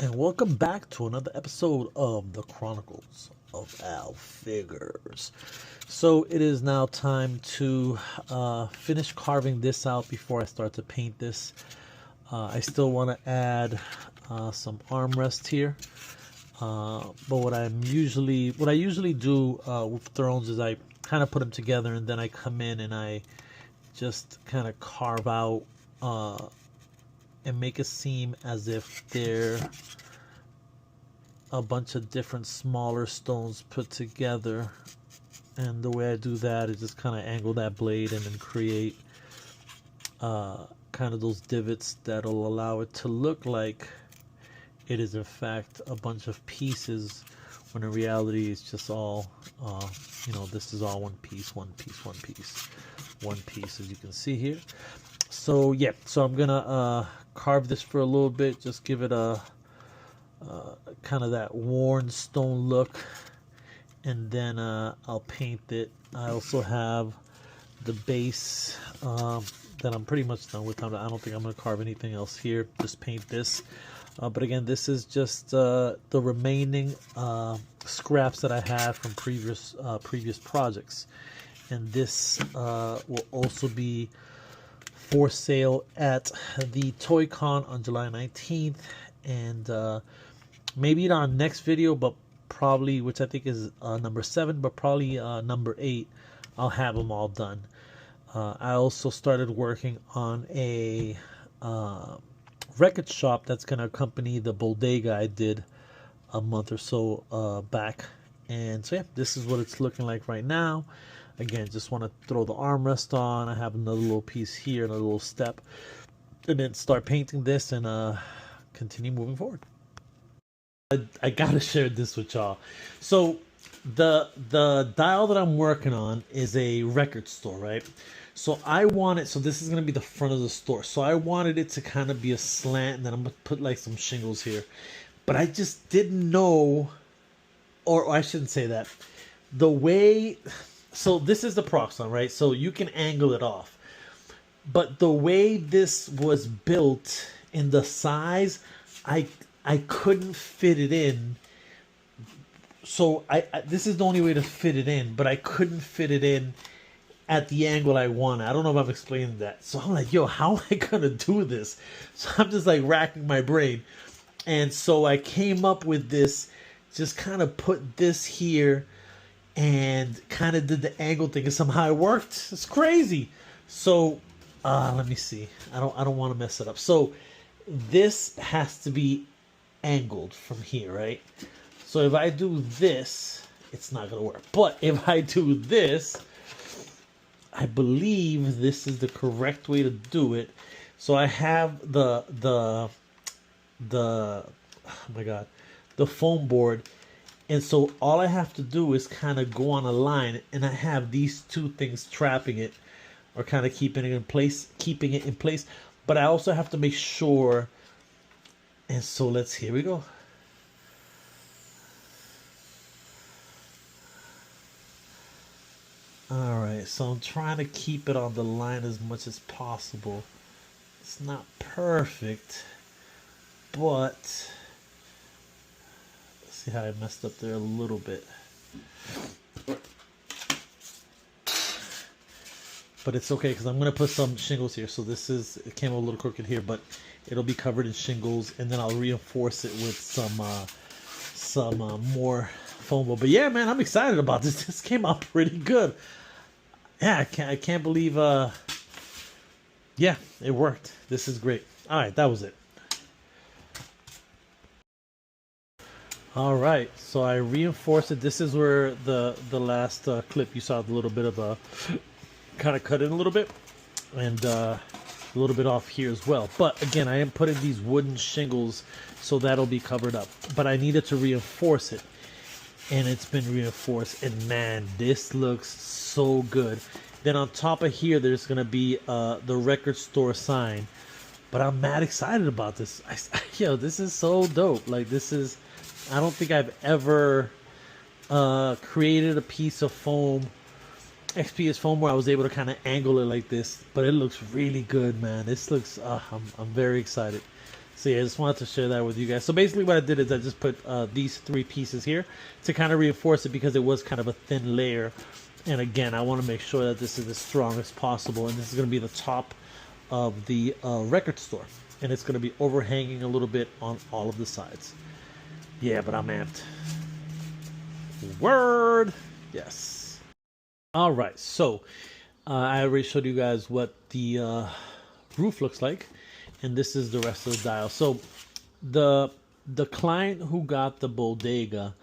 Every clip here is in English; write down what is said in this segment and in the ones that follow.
And welcome back to another episode of the Chronicles of Al Figures. So it is now time to finish carving this out before I start to paint this. I still want to add some armrest here. But what I usually do with thrones is I kind of put them together and then I come in and I just kind of carve out and make it seem as if they're a bunch of different smaller stones put together. And the way I do that is just kind of angle that blade and then create kind of those divots that'll allow it to look like it is in fact a bunch of pieces, when in reality it's just all this is all one piece, as you can see here. So yeah, so I'm gonna carve this for a little bit, just give it a kind of that worn stone look, and then I'll paint it. I also have the base that I'm pretty much done with. I don't think I'm gonna carve anything else here, just paint this. But again, this is just the remaining scraps that I have from previous projects, and this will also be for sale at the Toy Con on July 19th, and maybe not on next video, but probably, which I think is number 7, but probably number 8, I'll have them all done. I also started working on a record shop that's going to accompany the bodega I did a month or so back. And so yeah, this is what it's looking like right now. Again, just want to throw the armrest on. I have another little piece here, another little step, and then start painting this and continue moving forward. I gotta share this with y'all. So the dial that I'm working on is a record store, right? So this is gonna be the front of the store. So I wanted it to kind of be a slant, and then I'm gonna put like some shingles here. But I just didn't know, or I shouldn't say that. The way, so this is the proxon, right? So you can angle it off. But the way this was built in the size, I couldn't fit it in. So this is the only way to fit it in, but I couldn't fit it in at the angle I wanted. I don't know if I'm explaining that. So I'm like, yo, how am I gonna do this? So I'm just like racking my brain. And so I came up with this, just kind of put this here and kind of did the angle thing, and somehow it worked. It's crazy. So let me see. I don't want to mess it up. So this has to be angled from here, right? So if I do this, it's not gonna work. But if I do this, I believe this is the correct way to do it. So I have the oh my god, the foam board, and so all I have to do is kind of go on a line, and I have these two things trapping it, or kind of keeping it in place. But I also have to make sure. And so here we go. Alright, so I'm trying to keep it on the line as much as possible. It's not perfect, but let's see how I messed up there a little bit. But it's okay, because I'm going to put some shingles here. So it came a little crooked here, but it'll be covered in shingles, and then I'll reinforce it with some more foam. But yeah, man, I'm excited about this. This came out pretty good. Yeah, I can't believe. Yeah, it worked. This is great. All right, that was it. All right, so I reinforced it. This is where the last clip you saw, the little bit of a kind of cut in a little bit, and a little bit off here as well. But again, I am putting these wooden shingles, so that'll be covered up. But I needed to reinforce it, and it's been reinforced, and man, this looks so good. Then on top of here, there's gonna be the record store sign. But I'm mad excited about this. Yo, this is so dope. Like, this is, I don't think I've ever created a piece of foam, XPS foam, where I was able to kind of angle it like this. But it looks really good, man. This looks, I'm very excited. So yeah, I just wanted to share that with you guys. So basically what I did is I just put these 3 pieces here to kind of reinforce it because it was kind of a thin layer. And again, I want to make sure that this is as strong as possible. And this is going to be the top of the record store. And it's going to be overhanging a little bit on all of the sides. Yeah, but I'm amped. Word! Yes. All right, so I already showed you guys what the roof looks like. And this is the rest of the dial. So the client who got the bodega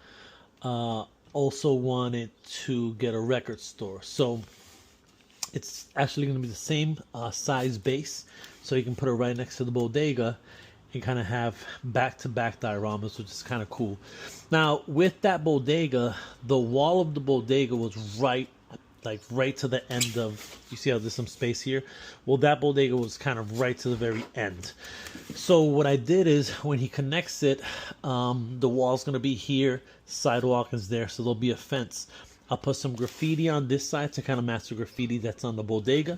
also wanted to get a record store. So it's actually going to be the same size base. So you can put it right next to the bodega and kind of have back-to-back dioramas, which is kind of cool. Now, with that bodega, the wall of the bodega was right to the end of, you see how there's some space here? Well, that bodega was kind of right to the very end. So what I did is when he connects it, the wall's going to be here, sidewalk is there, so there'll be a fence. I'll put some graffiti on this side to kind of match the graffiti that's on the bodega.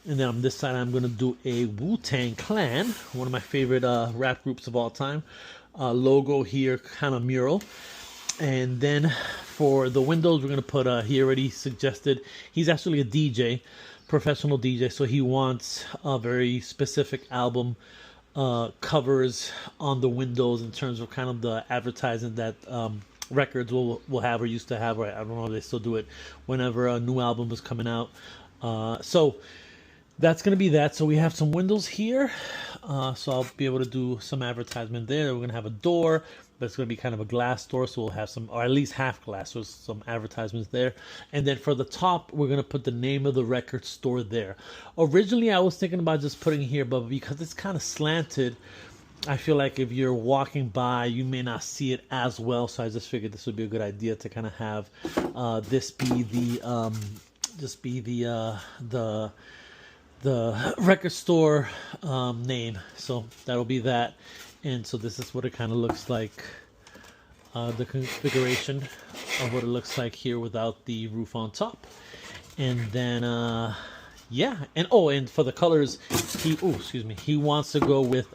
And then on this side, I'm going to do a Wu-Tang Clan, one of my favorite rap groups of all time. Logo here, kind of mural. And then for the windows, we're going to put, he already suggested, he's actually a DJ, professional DJ. So he wants a very specific album covers on the windows in terms of kind of the advertising that records will have or used to have, or I don't know if they still do it whenever a new album is coming out. So that's going to be that. So we have some windows here. So I'll be able to do some advertisement there. We're going to have a door, but it's going to be kind of a glass door. So we'll have some, or at least half glass, so some advertisements there. And then for the top, we're going to put the name of the record store there. Originally, I was thinking about just putting here, but because it's kind of slanted, I feel like if you're walking by, you may not see it as well. So I just figured this would be a good idea to kind of have this be the the record store name. So that'll be that. And so this is what it kind of looks like. The configuration of what it looks like here without the roof on top. And then yeah, and and for the colors, he wants to go with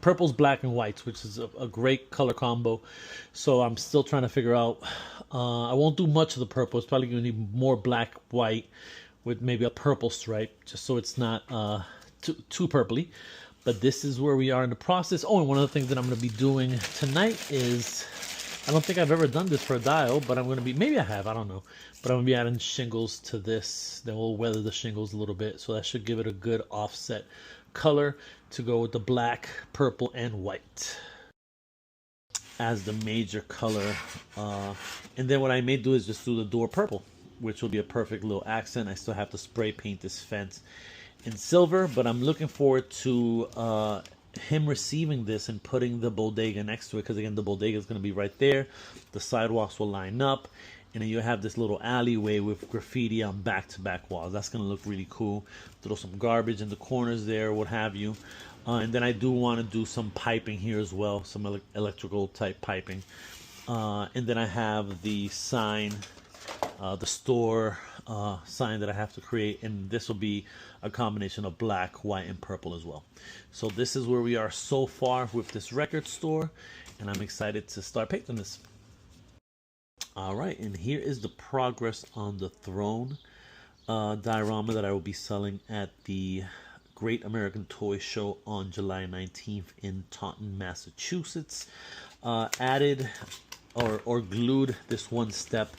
purples, black, and whites, which is a great color combo. So I'm still trying to figure out. I won't do much of the purple. It's probably going to need more black, white, with maybe a purple stripe, just so it's not too purpley. But this is where we are in the process. Oh, and one of the things that I'm going to be doing tonight is, I don't think I've ever done this for a dial, but I'm going to be, maybe I have, I don't know. But I'm going to be adding shingles to this. Then we'll weather the shingles a little bit. So that should give it a good offset color to go with the black, purple, and white as the major color. And then what I may do is just do the door purple, which will be a perfect little accent. I still have to spray paint this fence in silver, but I'm looking forward to him receiving this and putting the bodega next to it, because again, the bodega is going to be right there. The sidewalks will line up, and then you have this little alleyway with graffiti on back-to-back walls. That's going to look really cool. Throw some garbage in the corners there, what have you. And then I do want to do some piping here as well, some electrical type piping. And then I have the sign, the store sign that I have to create, and this will be a combination of black, white, and purple as well. So this is where we are so far with this record store, and I'm excited to start painting this. All right, and here is the progress on the throne diorama that I will be selling at the Great American Toy Show on July 19th in Taunton, Massachusetts. Added or glued this one step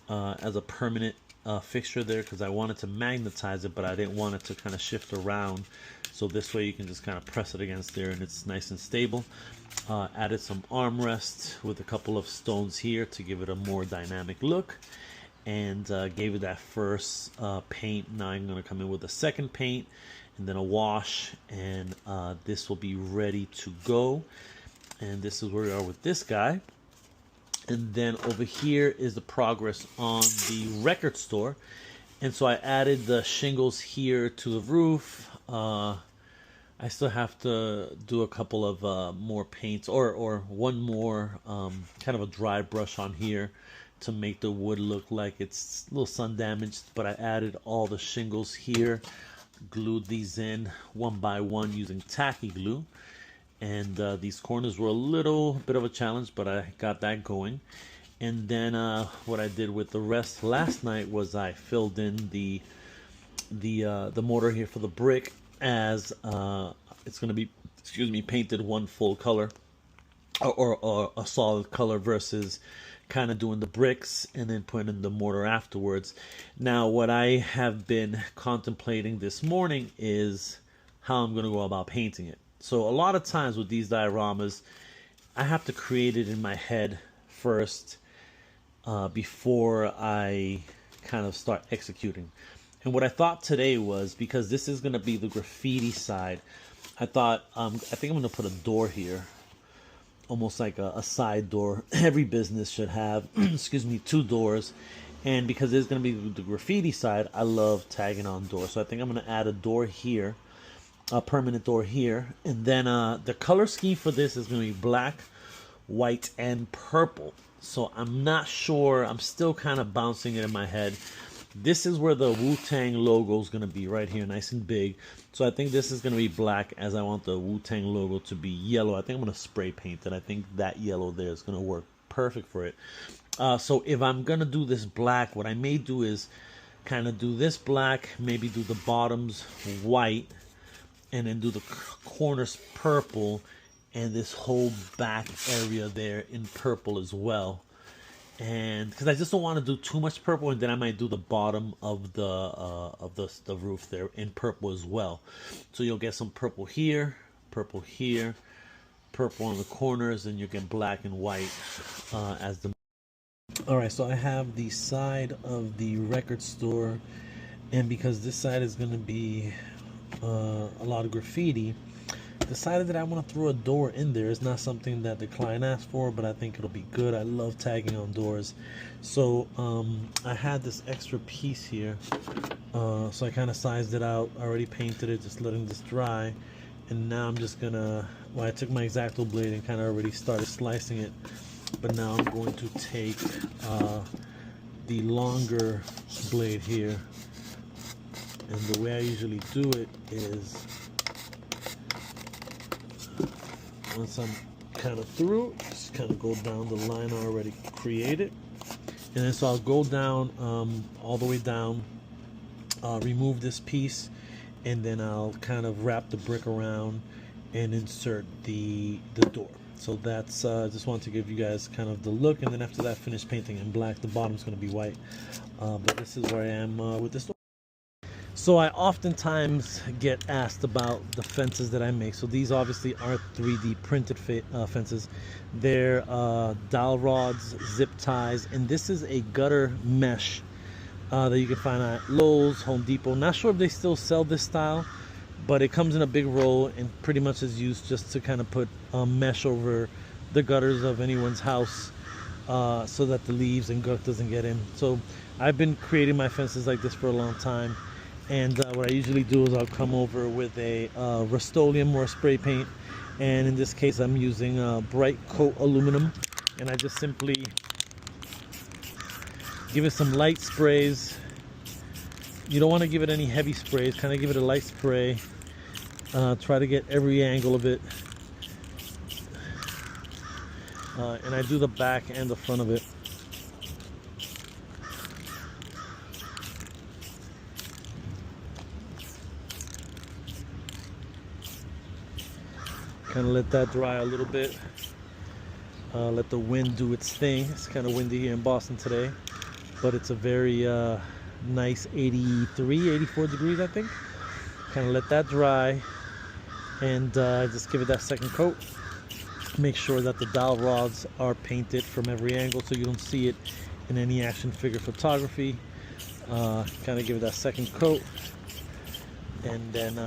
as a permanent fixture there, because I wanted to magnetize it, but I didn't want it to kind of shift around. So this way you can just kind of press it against there and it's nice and stable. Added some armrests with a couple of stones here to give it a more dynamic look, and gave it that first paint. Now I'm going to come in with a second paint and then a wash, and this will be ready to go. And this is where we are with this guy. And then over here is the progress on the record store. And so I added the shingles here to the roof. I still have to do a couple of more paints, or one more kind of a dry brush on here to make the wood look like it's a little sun damaged. But I added all the shingles here, glued these in one by one using tacky glue. and these corners were a little bit of a challenge, but I got that going. And then what I did with the rest last night was I filled in the mortar here for the brick, as it's going to be, excuse me, painted one full color, or a solid color, versus kind of doing the bricks and then putting in the mortar afterwards. Now, what I have been contemplating this morning is how I'm going to go about painting it. So a lot of times with these dioramas, I have to create it in my head first before I kind of start executing. And what I thought today was, because this is going to be the graffiti side, I thought, I think I'm going to put a door here, almost like a side door. Every business should have, excuse me, 2 doors. And because there's going to be the graffiti side, I love tagging on doors. So I think I'm going to add a door here, a permanent door here. And then the color scheme for this is going to be black, white, and purple. So I'm not sure. I'm still kind of bouncing it in my head. This is where the Wu-Tang logo is going to be, right here, nice and big. So I think this is going to be black, as I want the Wu-Tang logo to be yellow. I think I'm going to spray paint it. I think that yellow there is going to work perfect for it. So if I'm going to do this black, what I may do is kind of do this black, maybe do the bottoms white, and then do the corners purple, and this whole back area there in purple as well. And because I just don't want to do too much purple, and then I might do the bottom of the roof there in purple as well. So you'll get some purple here, purple on the corners, and you get black and white as the. All right, so I have the side of the record store, and because this side is going to be a lot of graffiti, decided that I want to throw a door in there. It's not something that the client asked for, but I think it'll be good. I love tagging on doors. So I had this extra piece here, so I kind of sized it out. I already painted it, just letting this dry. And now I'm just gonna, well, I took my X-Acto blade and kind of already started slicing it, but now I'm going to take the longer blade here, and the way I usually do it is, once I'm kind of through, just kind of go down the line I already created. And then so I'll go down all the way down, remove this piece, and then I'll kind of wrap the brick around and insert the door. So that's, just wanted to give you guys kind of the look, and then after that, finish painting in black. The bottom's going to be white, but this is where I am with this door. So I oftentimes get asked about the fences that I make. So these obviously aren't 3D printed fences. They're dowel rods, zip ties, and this is a gutter mesh that you can find at Lowe's, Home Depot. Not sure if they still sell this style, but it comes in a big roll and pretty much is used just to kind of put mesh over the gutters of anyone's house, so that the leaves and gunk doesn't get in. So I've been creating my fences like this for a long time. And what I usually do is I'll come over with a Rust-Oleum or a spray paint, and in this case I'm using bright coat aluminum, and I just simply give it some light sprays. You don't want to give it any heavy sprays, kind of give it a light spray. Try to get every angle of it, and I do the back and the front of it. Kind of let that dry a little bit. Let the wind do its thing. It's kind of windy here in Boston today, but it's a very nice 83, 84 degrees, I think. Kind of let that dry, and just give it that second coat. Make sure that the dowel rods are painted from every angle so you don't see it in any action figure photography. Kind of give it that second coat, and then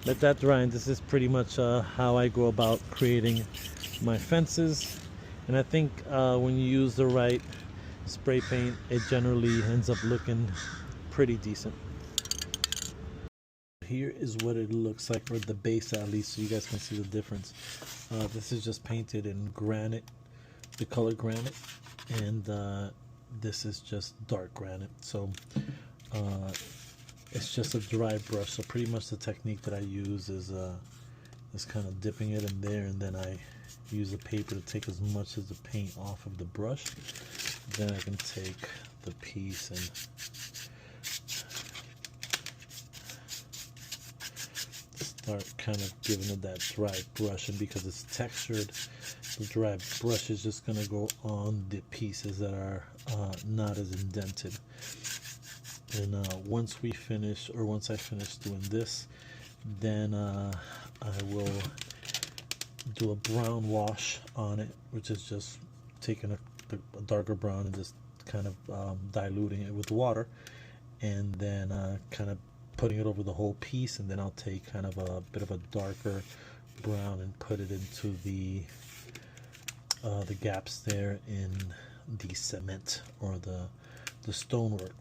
let that dry. And this is pretty much how I go about creating my fences. And I think when you use the right spray paint, it generally ends up looking pretty decent. Here is what it looks like for the base, at least, so you guys can see the difference. This is just painted in granite, the color granite, and this is just dark granite. So it's just a dry brush. So pretty much the technique that I use is Just kind of dipping it in there, and then I use the paper to take as much of the paint off of the brush. Then I can take the piece and start kind of giving it that dry brush, and because it's textured, the dry brush is just going to go on the pieces that are not as indented. And once I finish doing this, then I will do a brown wash on it, which is just taking a darker brown and just kind of diluting it with water, and then kind of putting it over the whole piece. And then I'll take kind of a bit of a darker brown and put it into the gaps there in the cement or the stonework.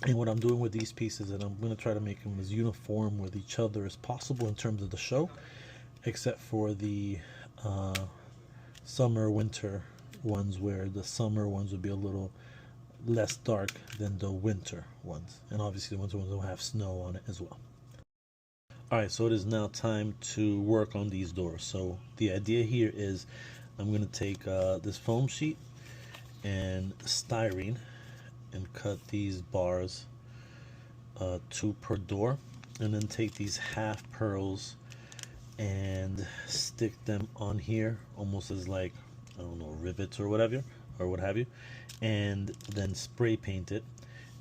And what I'm doing with these pieces, and I'm going to try to make them as uniform with each other as possible in terms of the show, except for the summer winter ones, where the summer ones would be a little less dark than the winter ones, and obviously the winter ones will have snow on it as well. Alright, so it is now time to work on these doors. So the idea here is I'm going to take this foam sheet and styrene and cut these bars 2 per door, and then take these half pearls and stick them on here almost as like, I don't know, rivets or whatever, or what have you, and then spray paint it.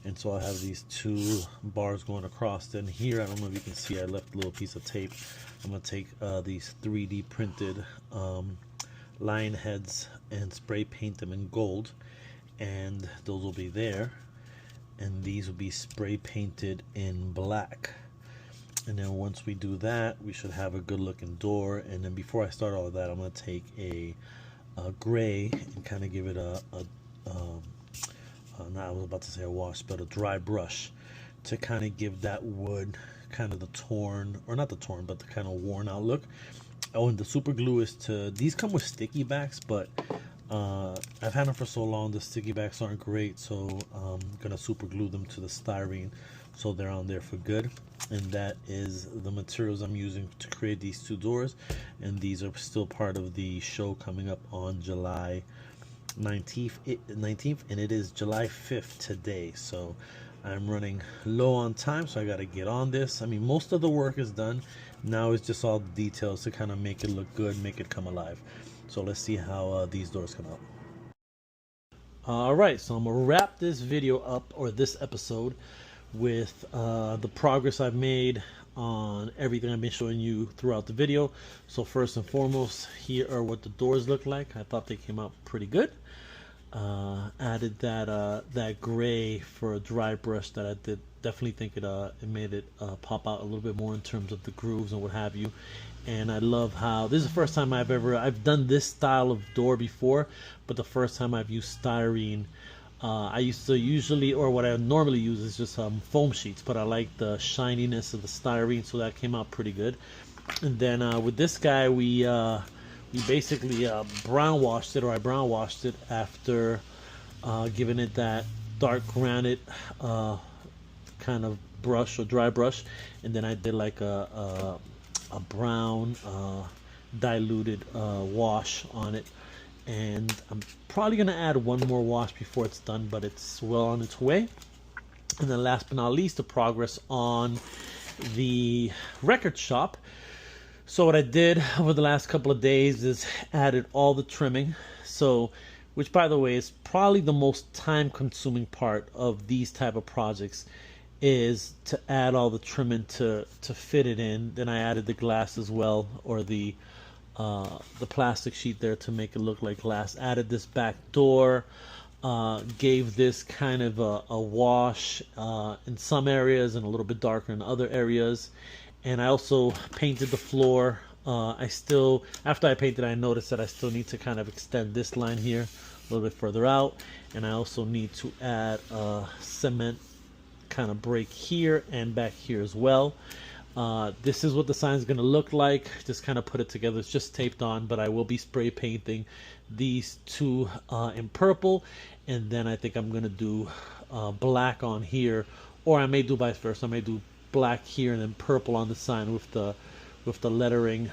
And so I have these 2 bars going across. Then here, I don't know if you can see, I left a little piece of tape. I'm going to take these 3D printed lion heads and spray paint them in gold, and those will be there, and these will be spray painted in black. And then once we do that, we should have a good looking door. And then before I start all of that, I'm going to take a gray and kind of give it I was about to say a wash, but a dry brush, to kind of give that wood kind of the torn, or not the torn, but the kind of worn out look. Oh, and the super glue is these come with sticky backs, but I've had them for so long, the sticky backs aren't great, so I'm gonna super glue them to the styrene so they're on there for good. And that is the materials I'm using to create these 2 doors, and these are still part of the show coming up on July 19th, and it is July 5th today, so I'm running low on time, so I got to get on this. I mean, most of the work is done. Now it's just all the details to kind of make it look good, make it come alive. So let's see how these doors come out. Alright, so I'm going to wrap this video up, or this episode, with the progress I've made on everything I've been showing you throughout the video. So first and foremost, here are what the doors look like. I thought they came out pretty good. Added that gray for a dry brush that I did. Definitely think it made it pop out a little bit more in terms of the grooves and what have you. And I love how this is the first time I've done this style of door before, but the first time I've used styrene. I used to usually, or what I normally use is just foam sheets, but I like the shininess of the styrene, so that came out pretty good. And then with this guy, we basically brown washed it, or I brown washed it after giving it that dark granite kind of brush, or dry brush, and then I did like a brown diluted wash on it. And I'm probably going to add one more wash before it's done, but it's well on its way. And then last but not least, the progress on the record shop. So what I did over the last couple of days is added all the trimming. So, which by the way is probably the most time consuming part of these type of projects, is to add all the trimming to fit it in. Then I added the glass as well, or the plastic sheet there to make it look like glass. Added this back door, gave this kind of a wash in some areas and a little bit darker in other areas. And I also painted the floor. After I painted, I noticed that I still need to kind of extend this line here a little bit further out, and I also need to add a cement kind of break here and back here as well. This is what the sign is going to look like. Just kind of put it together. It's just taped on, but I will be spray painting these 2 in purple, and then I think I'm going to do black on here, or I may do vice versa. I may do black here and then purple on the sign with with the lettering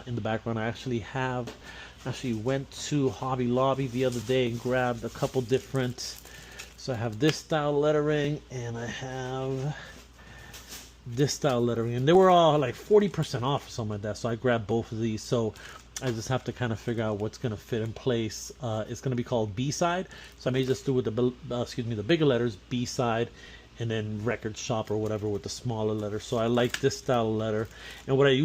in the background. I actually went to Hobby Lobby the other day and grabbed a couple different. So I have this style lettering and I have this style lettering, and they were all like 40% off or something like that. So I grabbed both of these. So I just have to kind of figure out what's going to fit in place. It's going to be called B-side. So I may just do with the bigger letters, B-side, and then record shop or whatever with the smaller letter. So I like this style letter. And what I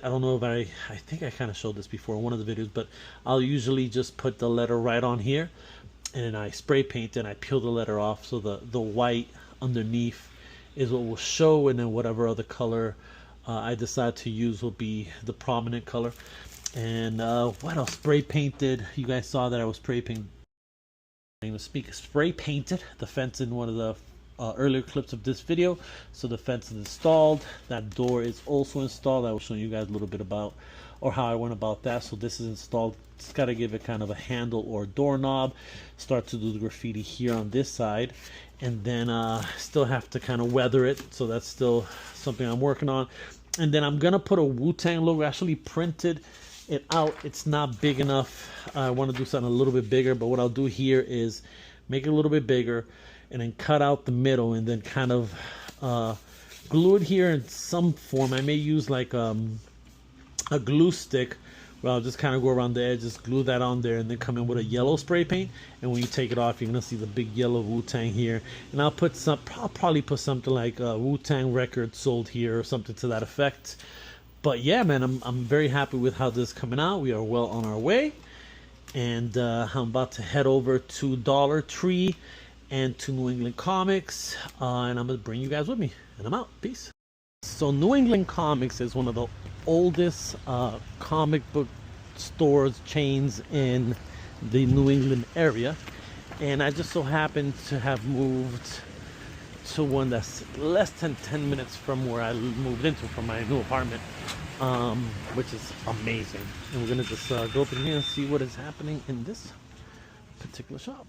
don't know if I think I kind of showed this before in one of the videos, but I'll usually just put the letter right on here, and then I spray paint and I peel the letter off, so the white underneath is what will show, and then whatever other color I decide to use will be the prominent color. And what else? Spray painted. You guys saw that I was spray painted the fence in one of the earlier clips of this video. So the fence is installed. That door is also installed. I will show you guys a little bit about or how I went about that. So this is installed. Just got to give it kind of a handle or doorknob. Start to do the graffiti here on this side, and then still have to kind of weather it. So that's still something I'm working on. And then I'm gonna put a Wu-Tang logo. Actually printed it out. It's not big enough. I want to do something a little bit bigger, but what I'll do here is make it a little bit bigger and then cut out the middle and then kind of glue it here in some form. I may use like a glue stick where I'll just kind of go around the edges, glue that on there, and then come in with a yellow spray paint. And when you take it off, you're gonna see the big yellow Wu-Tang here. And I'll probably put something like a Wu-Tang record sold here or something to that effect. But yeah, man, I'm very happy with how this is coming out. We are well on our way, and I'm about to head over to Dollar Tree and to New England Comics, and I'm gonna bring you guys with me. And I'm out. Peace. So New England Comics is one of the oldest comic book stores chains in the New England area, and I just so happen to have moved to one that's less than 10 minutes from where I moved into from my new apartment, which is amazing. And we're gonna just go up in here and see what is happening in this particular shop.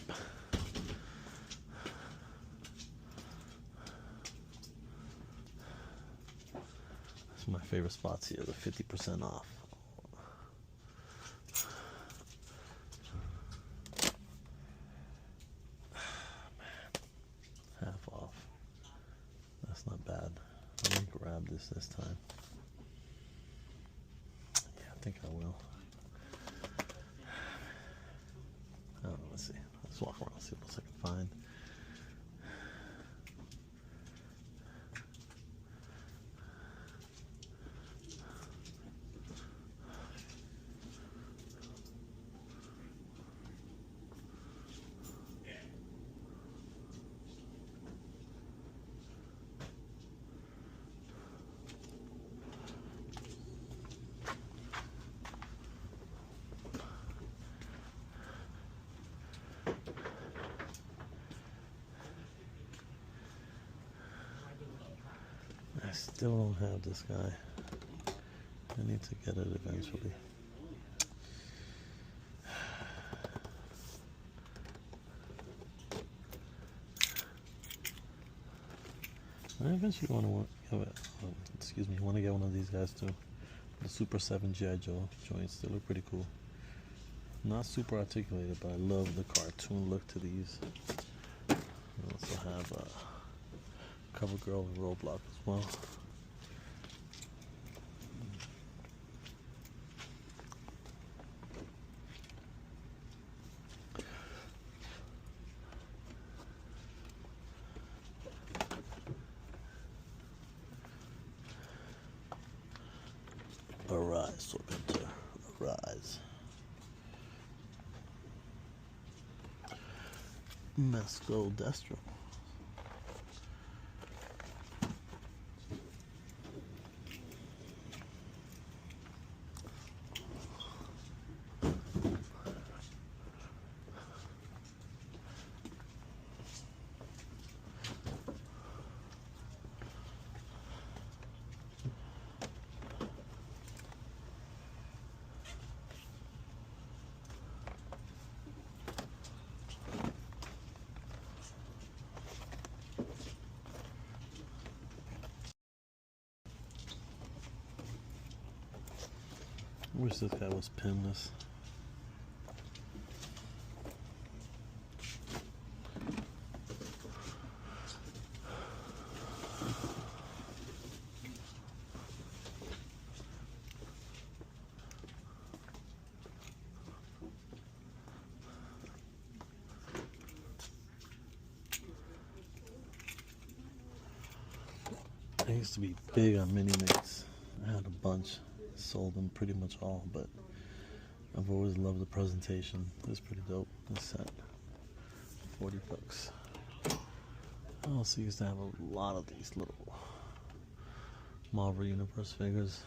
That's my favorite spots here, the 50% off. Half off. That's not bad. Let me grab this time. Yeah, I think I will. I don't know, let's see. Let's walk around, see what else I can find. I still don't have this guy. I need to get it eventually. I eventually want to get want to get one of these guys too. The Super 7 G.I. Joe joints. They look pretty cool. Not super articulated, but I love the cartoon look to these. I also have a cover girl with Roblox as well. Arise, Serpenter, arise. Masco Destro. I wish this guy was pinless. I used to be big on mini minis. I had a bunch, sold them pretty much all, but I've always loved the presentation. It's pretty dope. This set, $40. I also used to have a lot of these little Marvel Universe figures.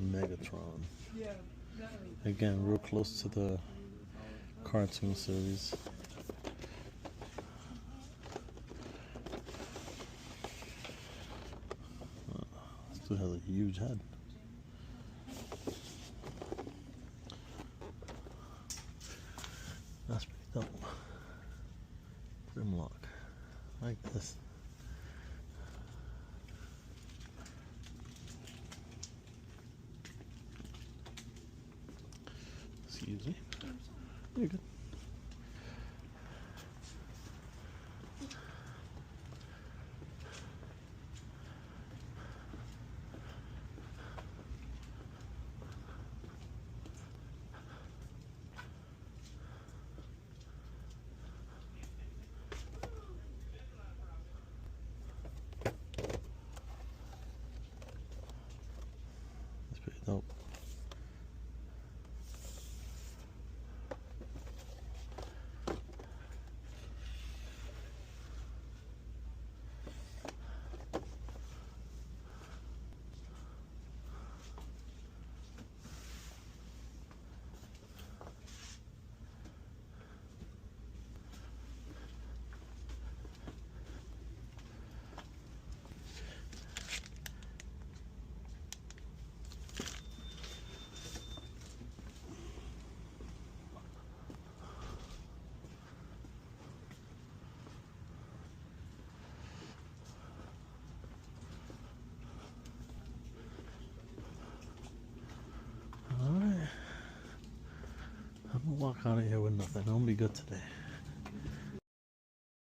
Megatron. Again, real close to the cartoon series. Still has a huge head. That's pretty dope. Grimlock. Like this. Excuse me. You're good. That's pretty dope. Alright. I'm gonna walk out of here with nothing. I'm gonna be good today.